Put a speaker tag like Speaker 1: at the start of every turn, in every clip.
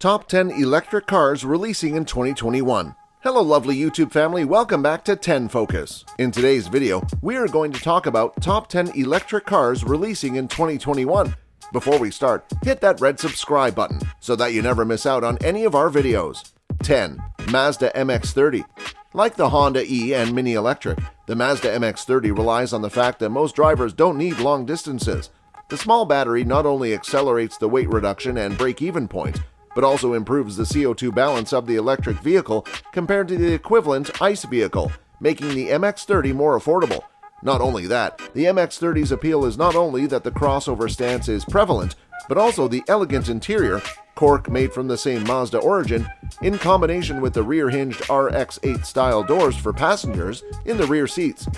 Speaker 1: Top 10 electric cars releasing in 2021. Hello lovely YouTube family, welcome back to 10 Focus. In today's video, we are going to talk about top 10 electric cars releasing in 2021. Before we start, hit that red subscribe button so that you never miss out on any of our videos. 10. Mazda MX-30. Like the Honda E and Mini Electric, the Mazda MX-30 relies on the fact that most drivers don't need long distances. The small battery not only accelerates the weight reduction and break-even point, but also improves the CO2 balance of the electric vehicle compared to the equivalent ICE vehicle, making the MX-30 more affordable. Not only that, the MX-30's appeal is not only that the crossover stance is prevalent, but also the elegant interior, cork made from the same Mazda origin, in combination with the rear-hinged RX-8 style doors for passengers in the rear seats.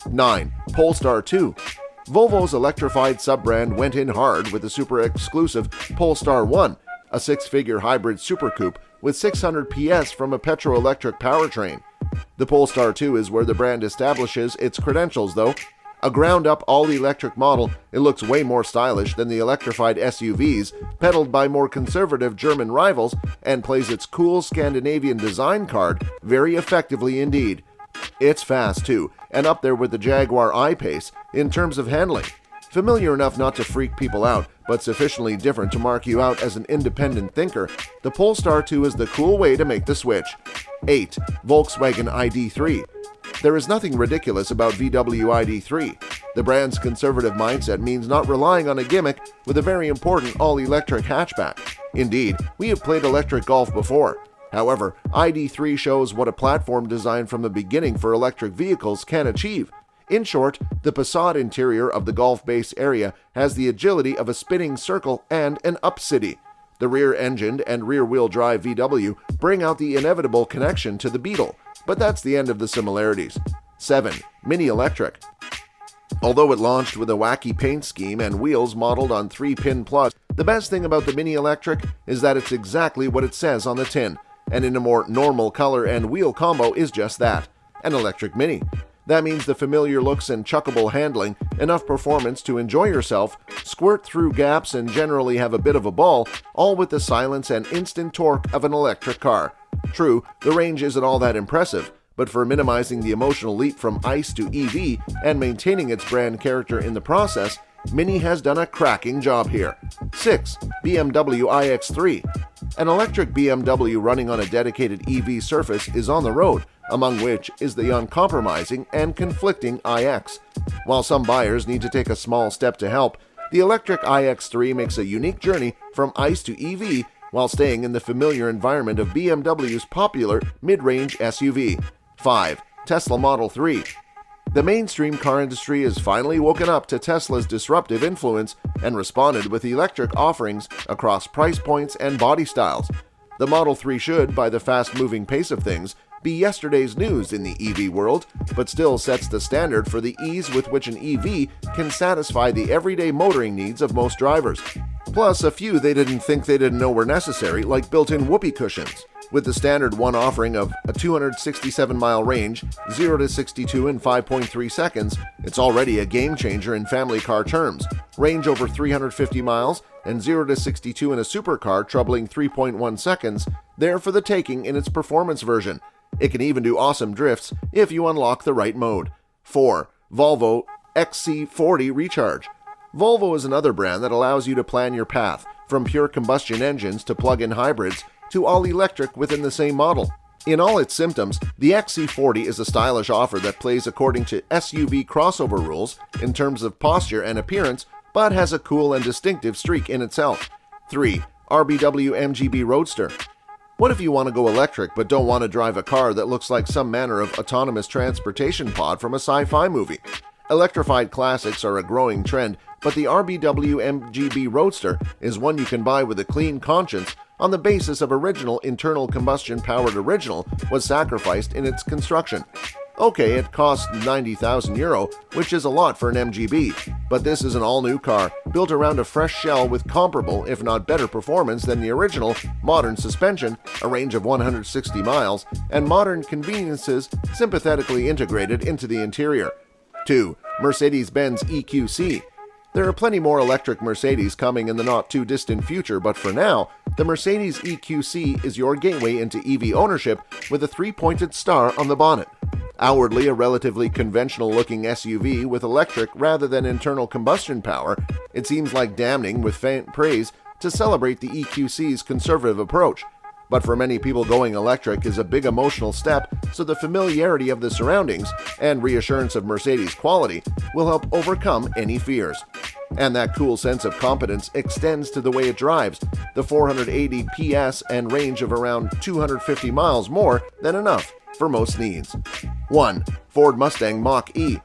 Speaker 1: 9. Polestar 2. Volvo's electrified sub-brand went in hard with the super exclusive Polestar 1, a six-figure hybrid supercoupe with 600 PS from a petrol-electric powertrain. The Polestar 2 is where the brand establishes its credentials though. A ground-up all-electric model, it looks way more stylish than the electrified SUVs peddled by more conservative German rivals and plays its cool Scandinavian design card very effectively indeed. It's fast too, and up there with the Jaguar I-Pace in terms of handling. Familiar enough not to freak people out, but sufficiently different to mark you out as an independent thinker, the Polestar 2 is the cool way to make the switch. 8. Volkswagen ID.3. There is nothing ridiculous about VW ID.3. The brand's conservative mindset means not relying on a gimmick with a very important all-electric hatchback. Indeed, we have played electric golf before. However, ID.3 shows what a platform designed from the beginning for electric vehicles can achieve. In short, the Passat interior of the Golf base area has the agility of a spinning circle and an up-city. The rear-engined and rear-wheel drive VW bring out the inevitable connection to the Beetle, but that's the end of the similarities. 7. Mini Electric. Although it launched with a wacky paint scheme and wheels modeled on 3-pin plugs, the best thing about the Mini Electric is that it's exactly what it says on the tin, and in a more normal color and wheel combo is just that, an electric Mini. That means the familiar looks and chuckable handling, enough performance to enjoy yourself, squirt through gaps and generally have a bit of a ball, all with the silence and instant torque of an electric car. True, the range isn't all that impressive, but for minimizing the emotional leap from ICE to EV and maintaining its brand character in the process, Mini has done a cracking job here. 6. BMW iX3. An electric BMW running on a dedicated EV surface is on the road, among which is the uncompromising and conflicting iX. While some buyers need to take a small step to help, the electric iX3 makes a unique journey from ICE to EV while staying in the familiar environment of BMW's popular mid-range SUV. 5. Tesla Model 3. The mainstream car industry has finally woken up to Tesla's disruptive influence and responded with electric offerings across price points and body styles. The Model 3 should, by the fast-moving pace of things, be yesterday's news in the EV world, but still sets the standard for the ease with which an EV can satisfy the everyday motoring needs of most drivers. Plus, a few they didn't know were necessary, like built-in whoopee cushions. With the standard one offering of a 267-mile range, 0 to 62 in 5.3 seconds, it's already a game-changer in family car terms. Range over 350 miles and 0 to 62 in a supercar troubling 3.1 seconds, there for the taking in its performance version. It can even do awesome drifts if you unlock the right mode. 4. Volvo XC40 Recharge. Volvo is another brand that allows you to plan your path, from pure combustion engines to plug-in hybrids to all-electric within the same model. In all its symptoms, the XC40 is a stylish offer that plays according to SUV crossover rules in terms of posture and appearance, but has a cool and distinctive streak in itself. 3. RBW MGB Roadster. What if you want to go electric but don't want to drive a car that looks like some manner of autonomous transportation pod from a sci-fi movie? Electrified classics are a growing trend, but the RBW MGB Roadster is one you can buy with a clean conscience on the basis of original internal combustion-powered original was sacrificed in its construction. Okay, it costs €90,000, which is a lot for an MGB, but this is an all-new car, built around a fresh shell with comparable, if not better performance than the original, modern suspension, a range of 160 miles, and modern conveniences sympathetically integrated into the interior. 2. Mercedes-Benz EQC. There are plenty more electric Mercedes coming in the not-too-distant future, but for now, The Mercedes EQC is your gateway into EV ownership with a three-pointed star on the bonnet. Outwardly a relatively conventional-looking SUV with electric rather than internal combustion power, it seems like damning with faint praise to celebrate the EQC's conservative approach. But for many people, going electric is a big emotional step, so the familiarity of the surroundings and reassurance of Mercedes quality will help overcome any fears. And that cool sense of competence extends to the way it drives, the 480 PS and range of around 250 miles more than enough for most needs. 1. Ford Mustang Mach-E.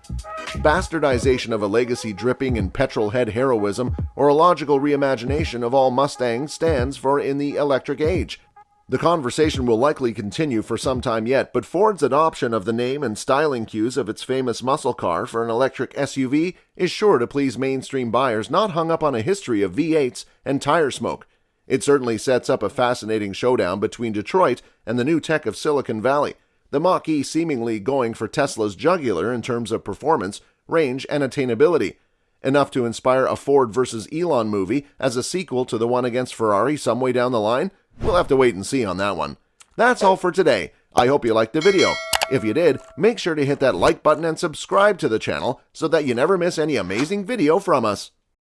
Speaker 1: Bastardization of a legacy dripping in petrol-head heroism or a logical reimagination of all Mustang stands for in the electric age. The conversation will likely continue for some time yet, but Ford's adoption of the name and styling cues of its famous muscle car for an electric SUV is sure to please mainstream buyers not hung up on a history of V8s and tire smoke. It certainly sets up a fascinating showdown between Detroit and the new tech of Silicon Valley, the Mach-E seemingly going for Tesla's jugular in terms of performance, range, and attainability. Enough to inspire a Ford vs. Elon movie as a sequel to the one against Ferrari some way down the line? We'll have to wait and see on that one. That's all for today. I hope you liked the video. If you did, make sure to hit that like button and subscribe to the channel so that you never miss any amazing video from us.